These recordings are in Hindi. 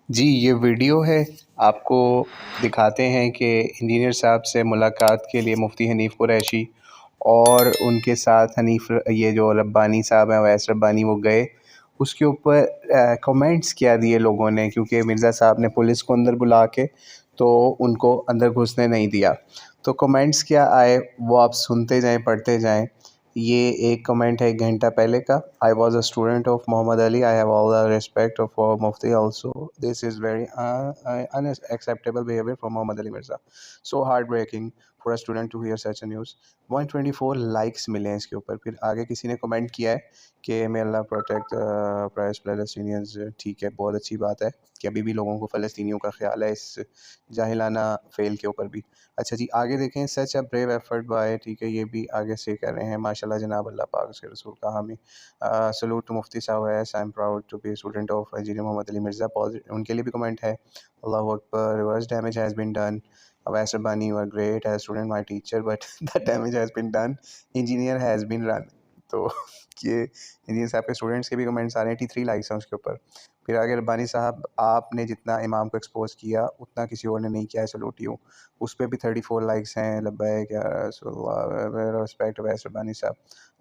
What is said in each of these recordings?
जी ये वीडियो है, आपको दिखाते हैं कि इंजीनियर साहब से मुलाकात के लिए मुफ्ती हनीफ़ कुरैशी और उनके साथ हनीफ ये जो रब्बानी साहब हैं अवैस रब्बानी वो गए। उसके ऊपर कमेंट्स क्या दिए लोगों ने, क्योंकि मिर्ज़ा साहब ने पुलिस को अंदर बुला के तो उनको अंदर घुसने नहीं दिया। तो कमेंट्स क्या आए वो आप सुनते जाएं, पढ़ते जाएं। ये एक कमेंट है 1 घंटा पहले का। I was a student of Mohammad Ali, I have all the respect for Mufti also, this is very unacceptable behaviour from Mohammad Ali Mirza, so heart breaking for a student to hear such a news. 124 likes मिले हैं इसके ऊपर। फिर आगे किसी ने कमेंट किया है कि मे अल्लाह प्रोटेक्ट प्राइस फ़लस्तीनियंस। ठीक है, बहुत अच्छी बात है कि अभी भी लोगों को फ़लस्तीनियों का ख्याल है इस जाहिलाना फ़ेल के ऊपर भी। अच्छा जी, आगे देखें, सच अ ब्रेव एफर्ट बाय, ठीक है, ये भी आगे से कर रहे हैं, माशाल्लाह जनाब, अल्लाह पाक उसके रसूल का हामी। सलूट टू मुफ्ती साहब, as I am proud to be student of engineer Mohammad Ali Mirza. उनके लिए भी कमेंट है, अल्लाहू अकबर, reverse damage has been done, Awais Rabbani, you are great as student, my teacher, but the damage has been done. Engineer has been run. तो ये इंजीनियर साहब के स्टूडेंट्स के भी कमेंट्स आ रहे हैं। 83 लाइक्स हैं उसके ऊपर। फिर आगे, रब्बानी साहब, आपने जितना इमाम को एक्सपोज किया उतना किसी और ने नहीं किया है, सलूट यू। उस पर भी 34 लाइक्स हैं। लब्बैक या रसूलुल्लाह, रिस्पेक्ट अवैस रब्बानी साहब,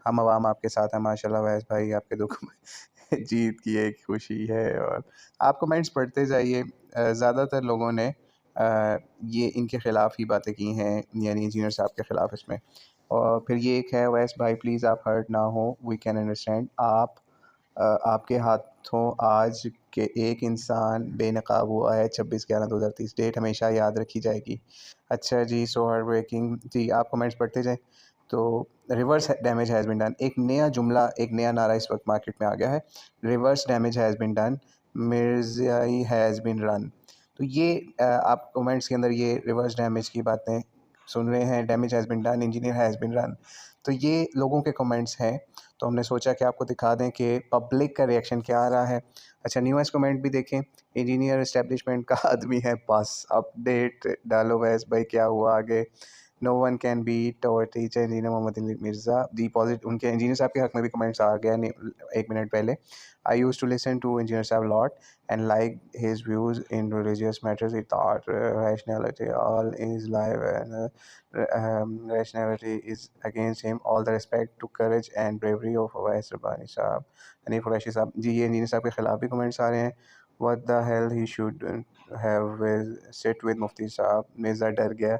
हम अवाम आपके साथ हैं माशाल्लाह। अवैस भाई, आपके दुख में जीत की एक खुशी है। और आप कमेंट्स पढ़ते जाइए। ज़्यादातर लोगों ने ये इनके ख़िलाफ़ ही बातें की हैं, यानी इंजीनियर साहब के ख़िलाफ़ इसमें। और फिर ये एक है, अवैस भाई प्लीज़ आप हर्ट ना हो, वी कैन अंडरस्टैंड। आपके हाथों आज के एक इंसान बेनकाब हुआ है। 26/11/2023 डेट हमेशा याद रखी जाएगी। अच्छा जी, सो हार्ट ब्रेकिंग जी, आप कमेंट्स पढ़ते जाएँ। तो reverse damage has been done, एक नया जुमला, एक नया नारा इस वक्त मार्केट में आ गया है, reverse damage has been done, मिर्ज़ाई हैज़ बीन रन। तो ये आप कमेंट्स के अंदर ये रिवर्स डैमेज की बातें सुन रहे हैं, damage has been done, engineer has been run. तो ये लोगों के कमेंट्स हैं। तो हमने सोचा कि आपको दिखा दें कि पब्लिक का रिएक्शन क्या आ रहा है। अच्छा, न्यूएस्ट कमेंट भी देखें, इंजीनियर एस्टेब्लिशमेंट का आदमी है पास, अपडेट डालो वैस भाई क्या हुआ आगे। No one can beat our teacher engineer Mohammad Ali Mirza. दी पॉजिट उनके इंजीनियर साहब के हक में भी कमेंट्स आ गया 1 मिनट पहले। I used to listen to engineer साहब lot and like his views in religious matters. He thought rationality all is life and rationality is against him. All the respect to courage and bravery of Awais Rabbani साहब, हनीफ कुरैशी साहब जी। ये इंजीनियर साहब के खिलाफ भी कमेंट्स आ रहे हैं। What the hell he should have with sit with मुफ्ती साहब, मिर्ज़ा डर गया।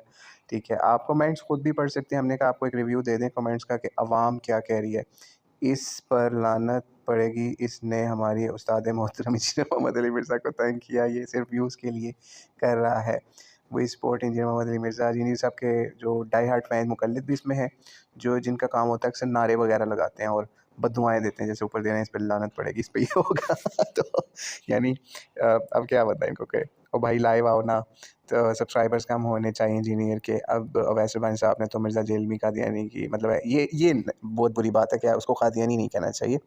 ठीक है, आप कमेंट्स खुद भी पढ़ सकते हैं। हमने कहा आपको एक रिव्यू दे दें कमेंट्स का कि अवाम क्या कह रही है। इस पर लानत पड़ेगी, इसने हमारी उस्ताद मोहतरम इंजीनियर मोहम्मद अली मिर्ज़ा को तंग किया, ये सिर्फ व्यूज़ के लिए कर रहा है। वो support engineer Mohammad Ali Mirza. Engineer साहब के जो डाई हार्ट फैन मुकल्लिद भी इसमें है, जो जिनका काम होता है अक्सर नारे वगैरह लगाते हैं और बद्दुआएँ देते हैं, जैसे ऊपर दे रहे हैं इस पर लानत पड़ेगी, इस पर ये होगा। तो यानी अब क्या बताएं इनको कि ओ भाई लाइव आओ ना। तो सब्सक्राइबर्स कम होने चाहिए इंजीनियर के। अब अवैस रब्बानी साहब ने तो मिर्ज़ा जेलमी कादियानी की, मतलब है ये बहुत बुरी बात है, क्या उसको कादियानी नहीं कहना चाहिए।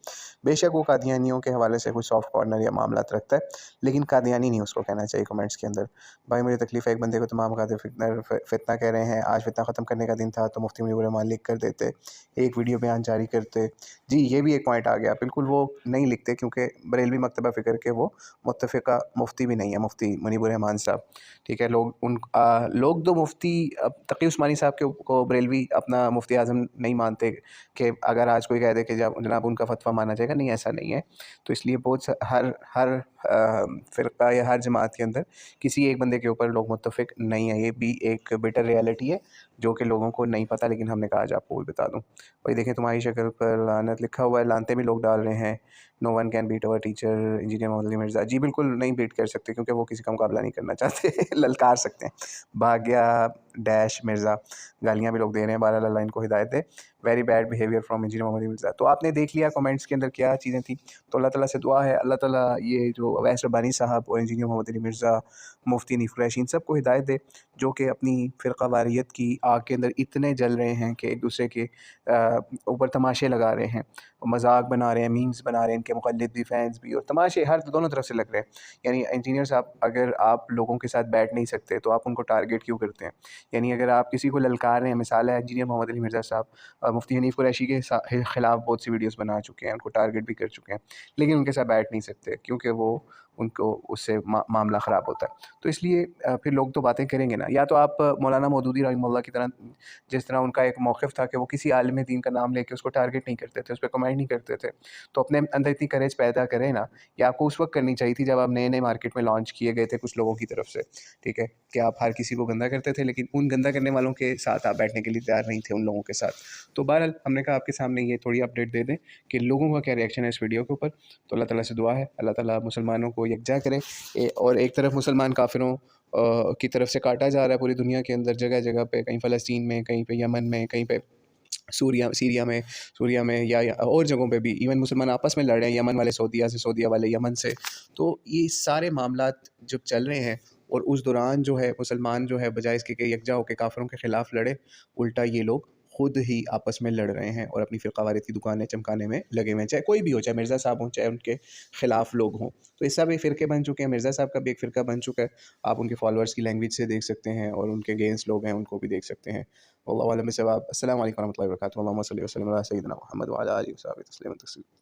बेशक वो कादियानियों के हवाले से कोई सॉफ्ट कॉर्नर या मामला रखता है, लेकिन कादियानी नहीं उसको कहना चाहिए कमेंट्स के अंदर। भाई मुझे तकलीफ़ है, एक बंदे को तमाम खातिर फितना कह रहे हैं, आज फितना ख़त्म करने का दिन था तो मुफ्ती मुनीर रहमान लिख कर देते, एक वीडियो बयान जारी करते। जी ये भी एक पॉइंट आ गया, बिल्कुल वो नहीं लिखते क्योंकि बरेलवी मकतबा फ़िक्र के वो मुत्तफ़िका मुफ्ती भी नहीं है, मुफ्ती मुनीर रहमान साहब। ठीक है, लोग तो मुफ्ती तकी उस्मानी साहब के को बरेलवी अपना मुफ्ती आज़म नहीं मानते कि अगर आज कोई कह दे कि जनाब उनका फतवा माना जाएगा, नहीं ऐसा नहीं है। तो इसलिए बहुत हर हर फ़िरका या हर जमात के अंदर किसी एक बंदे के ऊपर लोग मुत्तफ़िक नहीं है। ये भी एक बिटर रियलिटी है जो कि लोगों को नहीं पता, लेकिन हमने कहा आज आपको वो बता दूँ। वही देखें, तुम्हारी शक्ल पर लानत लिखा हुआ है, लानतें भी लोग डाल रहे हैं। No one can beat our teacher engineer Mohammad Ali Mirza. जी बिल्कुल नहीं बीट कर सकते क्योंकि वो किसी का मुकाबला नहीं करना चाहते। ललकार सकते हैं। भाग्या डैश मिर्ज़ा, गालियाँ भी लोग दे रहे हैं। बहरहाल अल्लाह इनको हिदायत दे। Very bad behaviour from engineer Mohammad Ali Mirza. तो आपने देख लिया कमेंट्स के अंदर क्या चीज़ें थी। तो अल्लाह ताला से दुआ है, अल्लाह ताला ये जो अवैस रब्बानी साहब और इंजीनियर मोहम्मद अली मिर्ज़ा, मुफ्ती हनीफ़ कुरैशी, इन सबको हिदायत दे, जो कि अपनी फ़िरका वारियत की आग के अंदर इतने जल रहे हैं कि एक दूसरे के ऊपर तमाशे लगा रहे हैं, मजाक बना रहे हैं, मीम्स बना रहे हैं, इनके मुखल्लिद भी, फैंस भी, और तमाशे हर दोनों तरफ से लग रहे हैं। यानी इंजीनियर साहब, अगर आप लोगों के साथ बैठ नहीं सकते तो आप उनको टारगेट क्यों करते हैं? यानी अगर आप किसी को ललकार रहे हैं, मिसाल है इंजीनियर मोहम्मद अली मिर्ज़ा साहब मुफ्ती हनीफ़ कुरैशी के खिलाफ बहुत सी वीडियोज़ बना चुके हैं, उनको टारगेट भी कर चुके हैं, लेकिन उनके साथ बैठ नहीं सकते क्योंकि वो उनको उससे मामला ख़राब होता है। तो इसलिए फिर लोग तो बातें करेंगे ना। या तो आप मौलाना मौदूदी रहमतुल्लाह की तरह, जिस तरह उनका एक मौक़िफ़ था कि वो किसी आलिम दीन का नाम लेके उसको टारगेट नहीं करते थे, उस पे कमेंट नहीं करते थे। तो अपने अंदर इतनी करेज पैदा करें ना। ये आपको उस वक़्त करनी चाहिए थी जब आप नए-नए मार्केट में लॉन्च किए गए थे कुछ लोगों की तरफ से, ठीक है? कि आप हर किसी को गंदा करते थे, लेकिन उन गंदा करने वालों के साथ आप बैठने के लिए तैयार नहीं थे, उन लोगों के साथ। तो बहरहाल हमने कहा आपके सामने ये थोड़ी अपडेट दे दें कि लोगों का क्या रिएक्शन है इस वीडियो के ऊपर। तो अल्लाह ताला से दुआ है, अल्लाह ताला मुसलमानों को यकजा करे। और एक तरफ मुसलमान काफिरों की तरफ से काटा जा रहा है पूरी दुनिया के अंदर, जगह-जगह पे, कहीं फ़लस्तीन में, कहीं पे यमन में, कहीं पे सीरिया में या और जगहों पे भी इवन मुसलमान आपस में लड़ रहे हैं, यमन वाले सऊदीया से, सऊदीया वाले यमन से। तो ये सारे मामलात जब चल रहे हैं और उस दौरान जो है मुसलमान जो है बजाय इसके कि यकजा होकर काफिरों के ख़िलाफ़ लड़े, उल्टा ये लोग खुद ही आपस में लड़ रहे हैं और अपनी फ़िरक़ावारियत की दुकानें चमकाने में लगे हुए हैं। चाहे कोई भी हो, चाहे मिर्ज़ा साहब हों, चाहे उनके ख़िलाफ़ लोग हों। तो ये सब एक फ़िरके बन चुके हैं। मिर्ज़ा साहब का भी एक फ़िरका बन चुका है। आप उनके फ़ॉलोअर्स की लैंग्वेज से देख सकते हैं और उनके अगेंस्ट लोग हैं उनको भी देख सकते हैं। वल्लाहु अअलम बिस्सवाब। अस्सलामु अलैकुम वरहमतुल्लाहि वबरकातुहू। अल्लाहुम्मा सल्लि व सल्लिम अला सय्यिदिना मुहम्मद व अला आलिहि व सहबिहि तस्लीमन तस्लीमा।